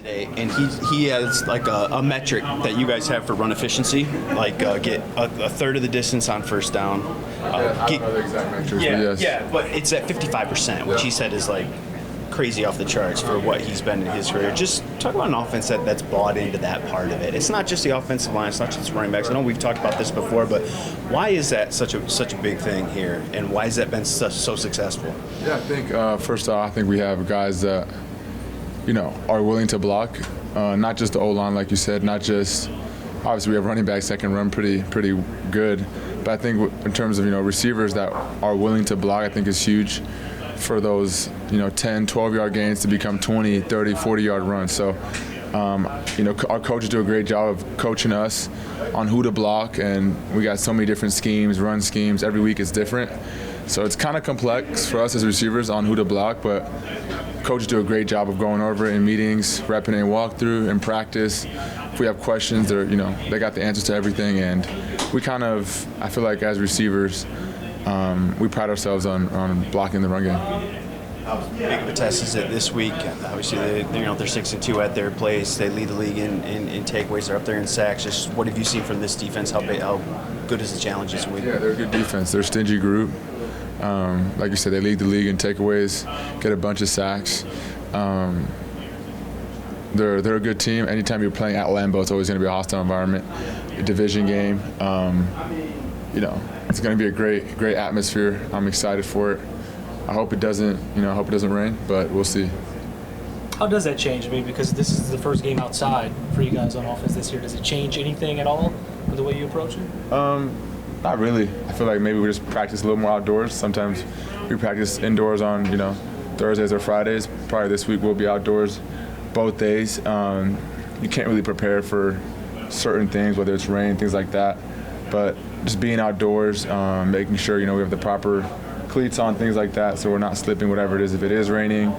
today, and he has like a metric that you guys have for run efficiency, like get a third of the distance on first down. I don't know the exact metrics, but yes. But it's at 55%, which he said is like crazy off the charts for what he's been in his career. Just talk about an offense that's bought into that part of it. It's not just the offensive line, it's not just running backs. I know we've talked about this before, but why is that such a big thing here, and why has that been so successful? Yeah, I think first off, I think we have guys that are willing to block, not just the O-line, like you said, not just obviously we have running backs that can run pretty good, but I think in terms of receivers that are willing to block, I think is huge for those 10, 12-yard gains to become 20, 30, 40-yard runs. So our coaches do a great job of coaching us on who to block, and we got so many different schemes, run schemes. Every week is different. So it's kind of complex for us as receivers on who to block, but coaches do a great job of going over it in meetings, repping it in walkthrough, in practice. If we have questions, they got the answers to everything, and we I feel like as receivers, we pride ourselves on blocking the run game. How big of a test is it this week? Obviously, they're 6-2 at their place. They lead the league in takeaways. They're up there in sacks. Just what have you seen from this defense? How good is the challenge this week? Yeah, they're a good defense. They're a stingy group. Like you said, they lead the league in takeaways, get a bunch of sacks. They're a good team. Anytime you're playing at Lambeau, it's always going to be a hostile environment, a division game. It's going to be a great atmosphere. I'm excited for it. I hope it doesn't rain, but we'll see. How does that change? I mean, because this is the first game outside for you guys on offense this year. Does it change anything at all with the way you approach it? Not really. I feel like maybe we just practice a little more outdoors. Sometimes we practice indoors on, Thursdays or Fridays. Probably this week we'll be outdoors both days. You can't really prepare for certain things, whether it's rain, things like that. But just being outdoors, making sure, we have the proper cleats on, things like that, so we're not slipping, whatever it is. If it is raining,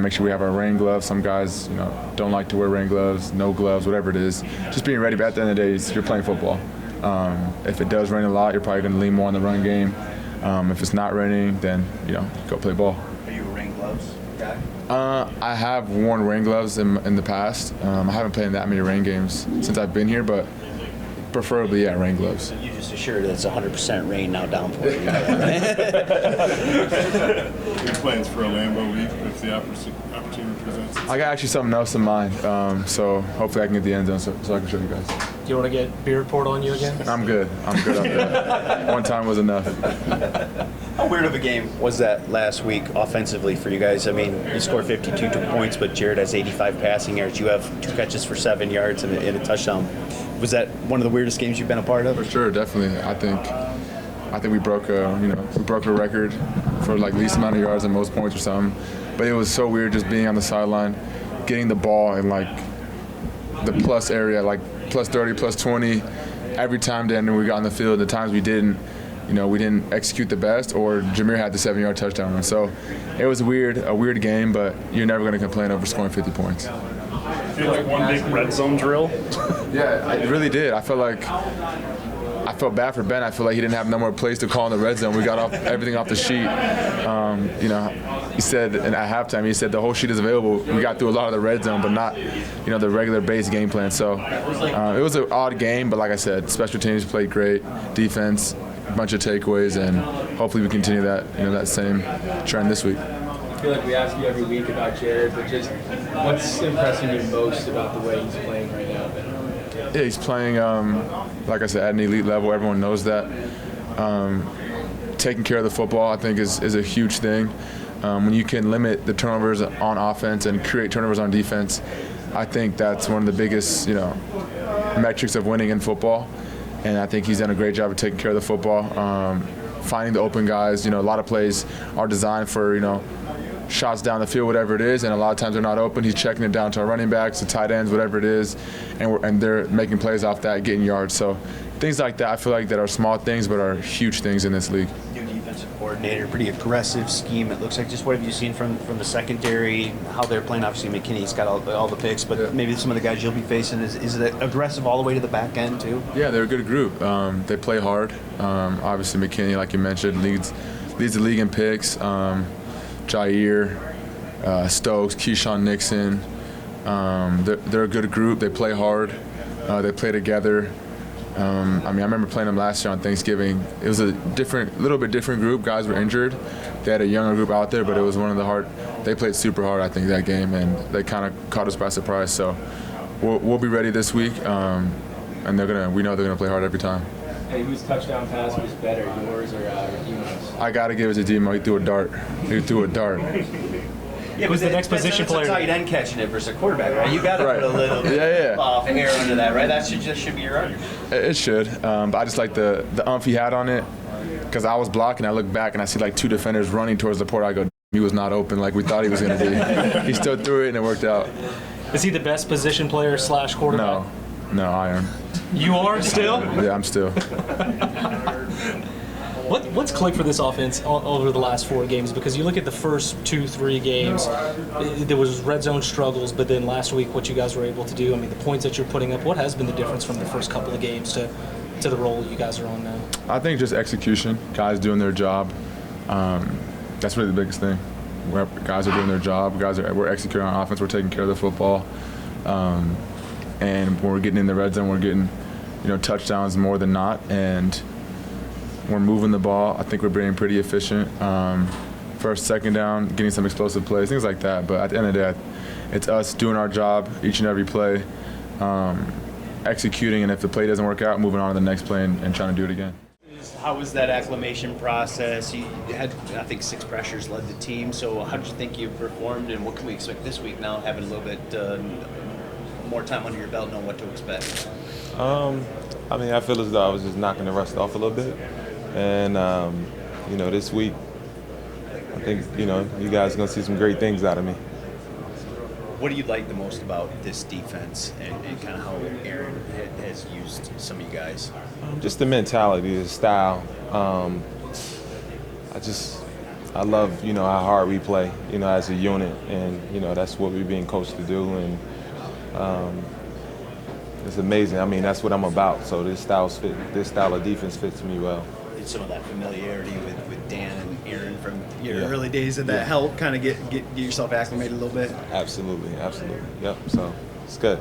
make sure we have our rain gloves. Some guys, don't like to wear rain gloves, no gloves, whatever it is. Just being ready, but at the end of the day, you're playing football. If it does rain a lot, you're probably going to lean more on the run game. If it's not raining, then, go play ball. Are you a rain gloves guy? I have worn rain gloves in the past. I haven't played in that many rain games since I've been here, but preferably, rain gloves. You just assured that it's 100% rain, now downpour. Your plans for a Lambeau week if the opportunity presents itself? I got actually something else in mind, so hopefully I can get the end zone so I can show you guys. Do you want to get beard poured on you again? I'm good up there. One time was enough. How weird of a game was that last week offensively for you guys? I mean, you scored 52 we points, but Jared has 85 passing yards. You have 2 catches for 7 yards and a touchdown. Was that one of the weirdest games you've been a part of? For sure, definitely. I think we broke a record for like least amount of yards and most points or something. But it was so weird just being on the sideline, getting the ball in like the plus area, like plus 30, plus 20 every time then we got on the field. The times we didn't execute the best, or Jameer had the 7-yard touchdown run. So it was a weird game, but you're never going to complain over scoring 50 points. Feel like one big red zone drill? Yeah, I really did. I felt bad for Ben. I feel like he didn't have no more plays to call in the red zone. We got everything off the sheet. He said, and at halftime, he said the whole sheet is available. We got through a lot of the red zone, but not, the regular base game plan. So it was an odd game, but like I said, special teams played great, defense, a bunch of takeaways, and hopefully we continue that, that same trend this week. I feel like we ask you every week about Jared, but just what's impressing you most about the way he's playing right now? Yeah, he's playing, like I said, at an elite level. Everyone knows that. Taking care of the football, I think, is a huge thing. When you can limit the turnovers on offense and create turnovers on defense, I think that's one of the biggest, metrics of winning in football. And I think he's done a great job of taking care of the football, finding the open guys. A lot of plays are designed for, shots down the field, whatever it is, and a lot of times they're not open. He's checking it down to our running backs, the tight ends, whatever it is, and they're making plays off that, getting yards. So things like that, I feel like that are small things but are huge things in this league. New defensive coordinator, pretty aggressive scheme. It looks like. Just what have you seen from the secondary? How they're playing? Obviously, McKinney's got all the picks, but maybe some of the guys you'll be facing is it aggressive all the way to the back end too? Yeah, they're a good group. They play hard. Obviously, McKinney, like you mentioned, leads the league in picks. Jair, Stokes, Keyshawn Nixon, They're a good group. They play hard. They play together. I remember playing them last year on Thanksgiving. It was a little bit different group. Guys were injured. They had a younger group out there, but it was one of the hard. They played super hard, I think, that game, and they kind of caught us by surprise. So we'll be ready this week, and we know they're gonna play hard every time. Hey, whose touchdown pass was better, yours or Demon's? I gotta give it to Demo. He threw a dart. Yeah, Who's the next position player? It's a tight end catching it versus a quarterback, right? You got to put a little bit of air under that, right? That should be your argument. It should, but I just like the umph he had on it, because I was blocking. I look back and I see like 2 defenders running towards the port. I go, he was not open like we thought he was going to be. He still threw it and it worked out. Is he the best position player / quarterback? No, I am. You are still? Yeah, I'm still. What's clicked for this offense over the last 4 games? Because you look at the first 2-3 games, there was red zone struggles, but then last week what you guys were able to do, the points that you're putting up, what has been the difference from the first couple of games to the role you guys are on now? I think just execution, guys doing their job. That's really the biggest thing. Guys are doing their job. We're executing on offense. We're taking care of the football. And when we're getting in the red zone, we're getting touchdowns more than not. And we're moving the ball. I think we're being pretty efficient. First, second down, getting some explosive plays, things like that. But at the end of the day, it's us doing our job each and every play, executing, and if the play doesn't work out, moving on to the next play and trying to do it again. How was that acclimation process? You had, I think, 6 pressures led the team. So how did you think you performed, and what can we expect this week now, having a little bit more time under your belt, knowing what to expect? I feel as though I was just knocking the rust off a little bit. And, this week, I think, you guys are going to see some great things out of me. What do you like the most about this defense and kind of how Aaron has used some of you guys? Just the mentality, the style. I love, how hard we play, as a unit. And, that's what we're being coached to do. And it's amazing. That's what I'm about. So this style of defense fits me well. Some of that familiarity with Dan and Aaron from your early days, did that help kind of get yourself acclimated a little bit? Absolutely. Yep. So it's good.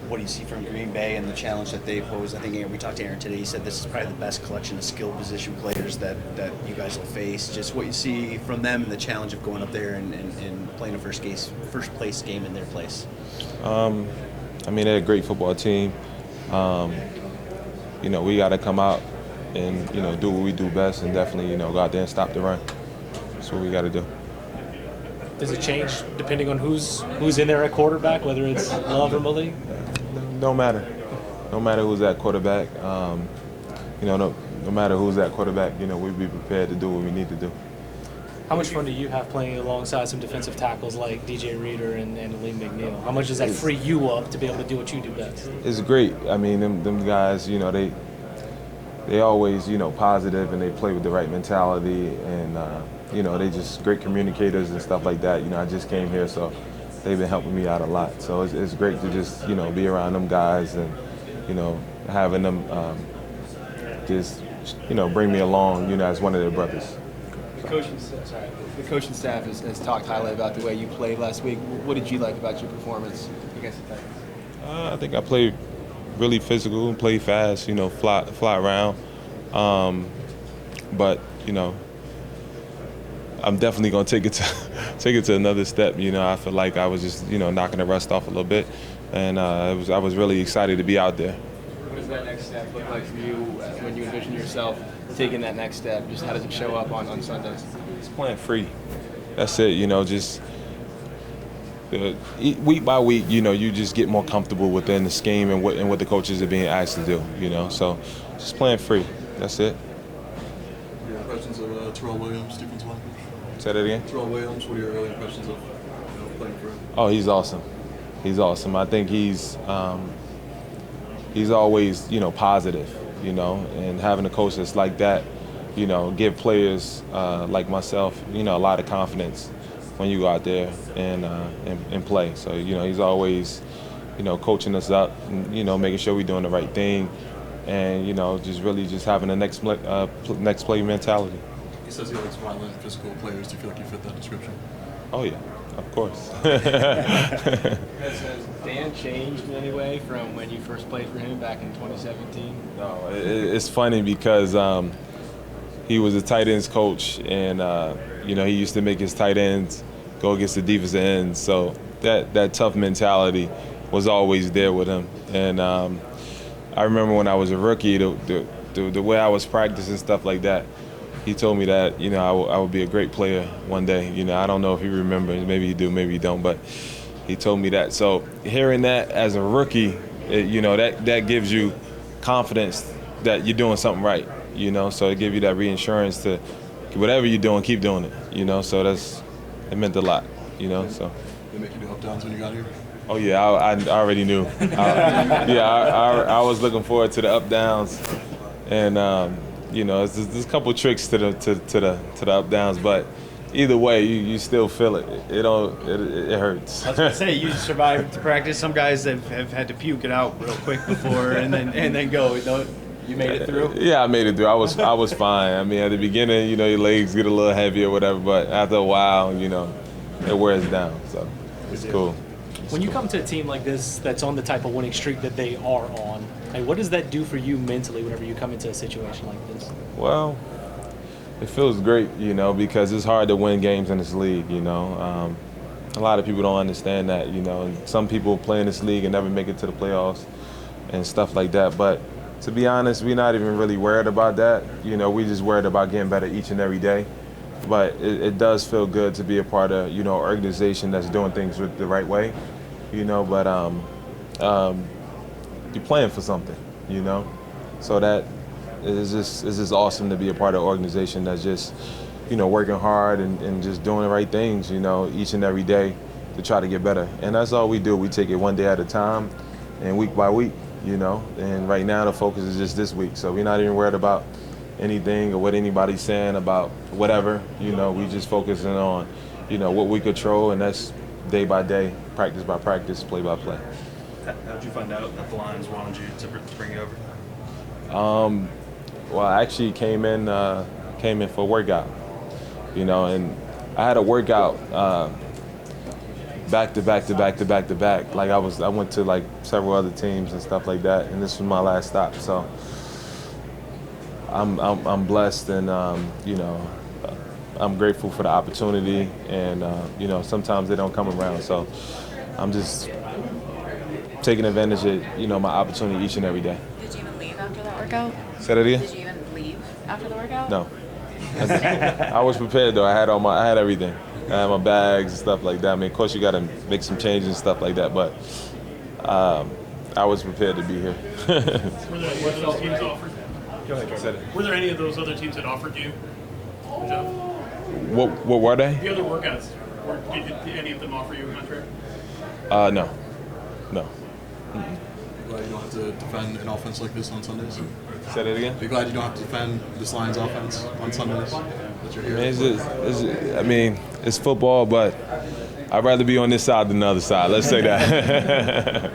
What do you see from Green Bay and the challenge that they pose? I think we talked to Aaron today. He said this is probably the best collection of skill position players that you guys will face. Just what you see from them and the challenge of going up there and playing a first place game in their place. They're a great football team. We got to come out and do what we do best, and definitely go out there and stop the run. That's what we got to do. Does it change depending on who's in there at quarterback, whether it's Love or Malik? No matter who's at quarterback. No matter who's at quarterback, we'll be prepared to do what we need to do. How much fun do you have playing alongside some defensive tackles like DJ Reader and Lee McNeil? How much does that free you up to be able to do what you do best? It's great. Them guys, they always, positive, and they play with the right mentality, and they just great communicators and stuff like that. I just came here, so they've been helping me out a lot. So it's great to just, be around them guys and, having them just, bring me along, as one of their brothers. The coaching staff has talked highly about the way you played last week. What did you like about your performance against the Titans? I think I played really physical and played fast, fly around. But, I'm definitely going to take it to another step. I feel like I was just, knocking the rust off a little bit. And I was really excited to be out there. What does that next step look like for you when you envision yourself taking that next step? Just how does it show up on Sundays? It's playing free. That's it, just week by week, you just get more comfortable within the scheme and what the coaches are being asked to do, So just playing free. That's it. Your impressions of Terrell Williams, defensive line coach? Say that again? Terrell Williams, what are your early impressions of playing for him? Oh, he's awesome. I think he's always, positive, and having a coach that's like that, give players like myself, a lot of confidence when you go out there and play. So, he's always, coaching us up and, making sure we're doing the right thing and, just really just having a next play mentality. He says he likes violent, physical players. Do you feel like you fit that description? Oh, yeah. Of course. Has Dan changed in any way from when you first played for him back in 2017? No, it's funny because he was a tight ends coach, and you know, he used to make his tight ends go against the defensive ends. So that tough mentality was always there with him. And I remember when I was a rookie, the way I was practicing stuff like that, he told me that, you know, I would be a great player one day. You know, I don't know if he remembers. Maybe you do, maybe you don't. But he told me that. So hearing that as a rookie, you know, that gives you confidence that you're doing something right. You know, so it gives you that reassurance to whatever you're doing, keep doing it. You know, so it meant a lot. You know, so. They make you do up downs when you got here? Oh yeah, I already knew. I was looking forward to the up downs, and you know, there's a couple tricks to the up downs, but either way, you still feel it. It hurts. I was gonna say, you survived to practice. Some guys have had to puke it out real quick before and then go. You made it through? Yeah, I made it through. I was fine. I mean, at the beginning, you know, your legs get a little heavy or whatever, but after a while, you know, it wears down. So it's cool. When you come to a team like this that's on the type of winning streak that they are on, what does that do for you mentally whenever you come into a situation like this? Well, it feels great, you know, because it's hard to win games in this league, you know. A lot of people don't understand that, you know. And some people play in this league and never make it to the playoffs and stuff like that. But to be honest, we're not even really worried about that. You know, we just worried about getting better each and every day. But it does feel good to be a part of, you know, an organization that's doing things the right way, you know. But you're playing for something, you know. So that is just awesome to be a part of an organization that's just, you know, working hard and just doing the right things, you know, each and every day to try to get better. And that's all we do. We take it one day at a time and week by week, you know. And right now the focus is just this week. So we're not even worried about anything or what anybody's saying about whatever, you know. We just focusing on, you know, what we control, and that's day by day, practice by practice, play by play. How'd you find out that the Lions wanted you to bring you over? Well, I actually came in for a workout, you know, and I had a workout back to back. Like I went to like several other teams and stuff like that, and this was my last stop. So I'm blessed, and you know, I'm grateful for the opportunity, and you know, sometimes they don't come around. So I'm just taking advantage of, you know, my opportunity each and every day. Did you even leave after that workout? Say that again? Did you even leave after the workout? No. I was prepared though. I had everything. I had my bags and stuff like that. I mean, of course you got to make some changes and stuff like that, but I was prepared to be here. Were there any of those teams offered? Go ahead. Were there any of those other teams that offered you a job? What were they? The other workouts. Did any of them offer you a contract? No. Glad you don't have to defend an offense like this on Sundays. Say that again? Are you glad you don't have to defend this Lions offense on Sundays? That you're here. I mean, it's football, but I'd rather be on this side than the other side. Let's say that.